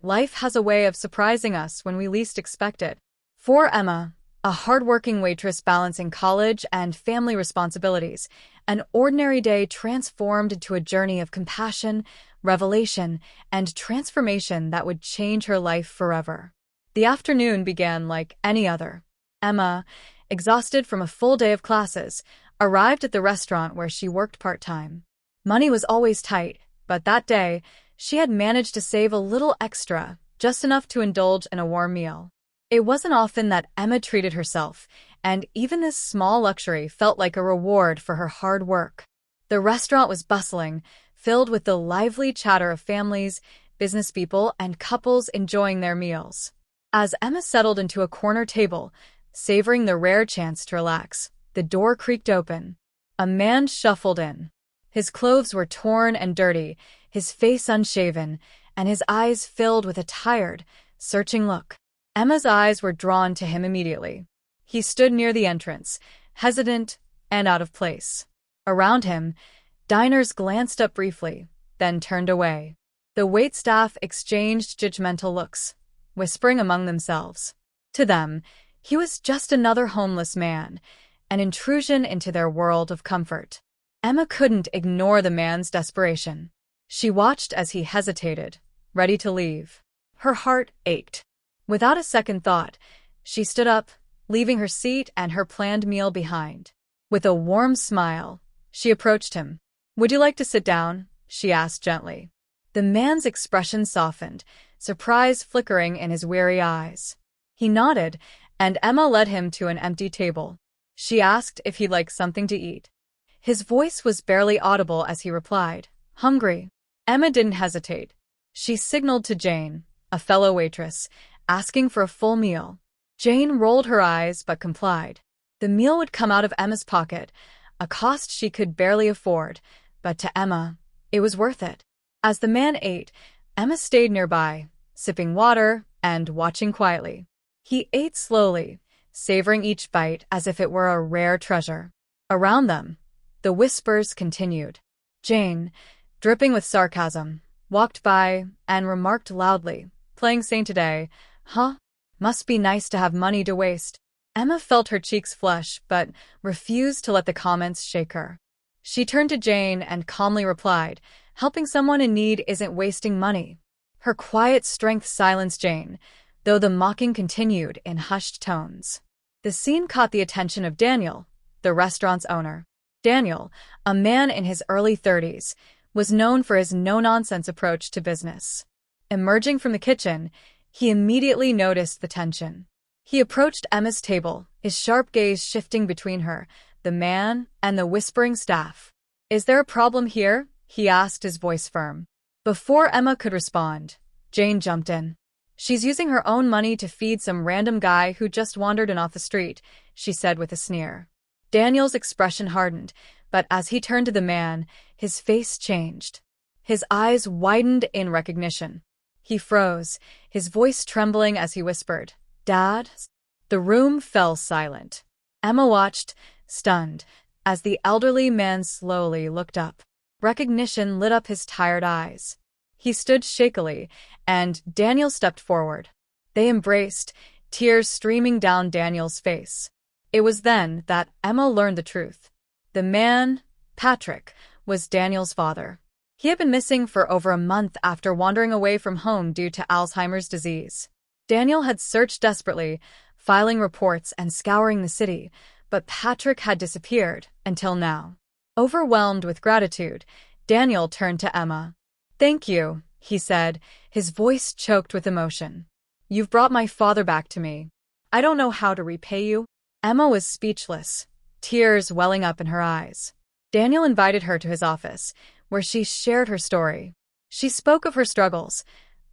Life has a way of surprising us when we least expect it. For Emma, a hardworking waitress balancing college and family responsibilities, an ordinary day transformed into a journey of compassion, revelation, and transformation that would change her life forever. The afternoon began like any other. Emma, exhausted from a full day of classes, arrived at the restaurant where she worked part-time. Money was always tight, but that day, she had managed to save a little extra, just enough to indulge in a warm meal. It wasn't often that Emma treated herself, and even this small luxury felt like a reward for her hard work. The restaurant was bustling, filled with the lively chatter of families, business people, and couples enjoying their meals. As Emma settled into a corner table, savoring the rare chance to relax, the door creaked open. A man shuffled in. His clothes were torn and dirty, his face unshaven, and his eyes filled with a tired, searching look. Emma's eyes were drawn to him immediately. He stood near the entrance, hesitant and out of place. Around him, diners glanced up briefly, then turned away. The waitstaff exchanged judgmental looks, whispering among themselves. To them, he was just another homeless man, an intrusion into their world of comfort. Emma couldn't ignore the man's desperation. She watched as he hesitated, ready to leave. Her heart ached. Without a second thought, she stood up, leaving her seat and her planned meal behind. With a warm smile, she approached him. "Would you like to sit down?" she asked gently. The man's expression softened, surprise flickering in his weary eyes. He nodded, and Emma led him to an empty table. She asked if he'd like something to eat. His voice was barely audible as he replied, "Hungry." Emma didn't hesitate. She signaled to Jane, a fellow waitress, asking for a full meal. Jane rolled her eyes but complied. The meal would come out of Emma's pocket, a cost she could barely afford, but to Emma, it was worth it. As the man ate, Emma stayed nearby, sipping water and watching quietly. He ate slowly, savoring each bite as if it were a rare treasure. Around them, the whispers continued. Jane, dripping with sarcasm, walked by and remarked loudly, "Playing Saint today, huh? Must be nice to have money to waste." Emma felt her cheeks flush, but refused to let the comments shake her. She turned to Jane and calmly replied, "Helping someone in need isn't wasting money." Her quiet strength silenced Jane, though the mocking continued in hushed tones. The scene caught the attention of Daniel, the restaurant's owner. Daniel, a man in his early 30s, was known for his no-nonsense approach to business. Emerging from the kitchen, he immediately noticed the tension. He approached Emma's table, his sharp gaze shifting between her, the man, and the whispering staff. "Is there a problem here?" he asked, his voice firm. Before Emma could respond, Jane jumped in. "She's using her own money to feed some random guy who just wandered in off the street," she said with a sneer. Daniel's expression hardened, but as he turned to the man, his face changed. His eyes widened in recognition. He froze, his voice trembling as he whispered, "Dad?" The room fell silent. Emma watched, stunned, as the elderly man slowly looked up. Recognition lit up his tired eyes. He stood shakily, and Daniel stepped forward. They embraced, tears streaming down Daniel's face. It was then that Emma learned the truth. The man, Patrick, was Daniel's father. He had been missing for over a month after wandering away from home due to Alzheimer's disease. Daniel had searched desperately, filing reports and scouring the city, but Patrick had disappeared until now. Overwhelmed with gratitude, Daniel turned to Emma. "Thank you," he said, his voice choked with emotion. "You've brought my father back to me. I don't know how to repay you." Emma was speechless, tears welling up in her eyes. Daniel invited her to his office, where she shared her story. She spoke of her struggles,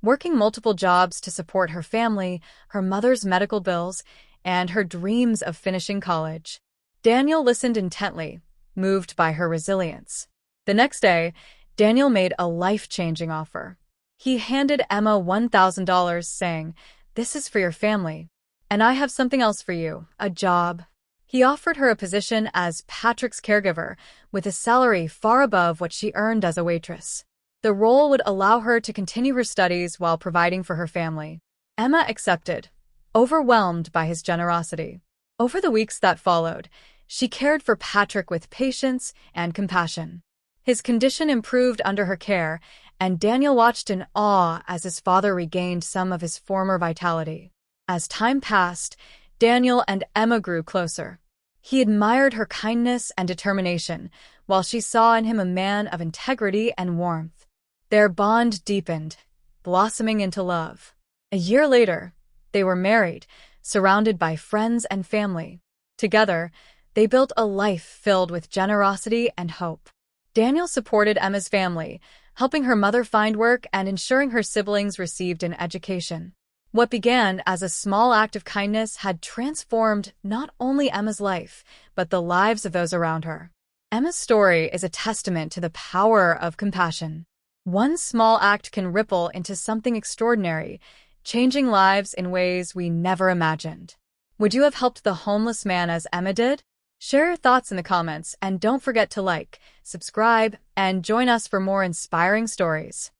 working multiple jobs to support her family, her mother's medical bills, and her dreams of finishing college. Daniel listened intently, moved by her resilience. The next day, Daniel made a life-changing offer. He handed Emma $1,000, saying, "This is for your family. And I have something else for you, a job." He offered her a position as Patrick's caregiver, with a salary far above what she earned as a waitress. The role would allow her to continue her studies while providing for her family. Emma accepted, overwhelmed by his generosity. Over the weeks that followed, she cared for Patrick with patience and compassion. His condition improved under her care, and Daniel watched in awe as his father regained some of his former vitality. As time passed, Daniel and Emma grew closer. He admired her kindness and determination, while she saw in him a man of integrity and warmth. Their bond deepened, blossoming into love. A year later, they were married, surrounded by friends and family. Together, they built a life filled with generosity and hope. Daniel supported Emma's family, helping her mother find work and ensuring her siblings received an education. What began as a small act of kindness had transformed not only Emma's life, but the lives of those around her. Emma's story is a testament to the power of compassion. One small act can ripple into something extraordinary, changing lives in ways we never imagined. Would you have helped the homeless man as Emma did? Share your thoughts in the comments, and don't forget to like, subscribe, and join us for more inspiring stories.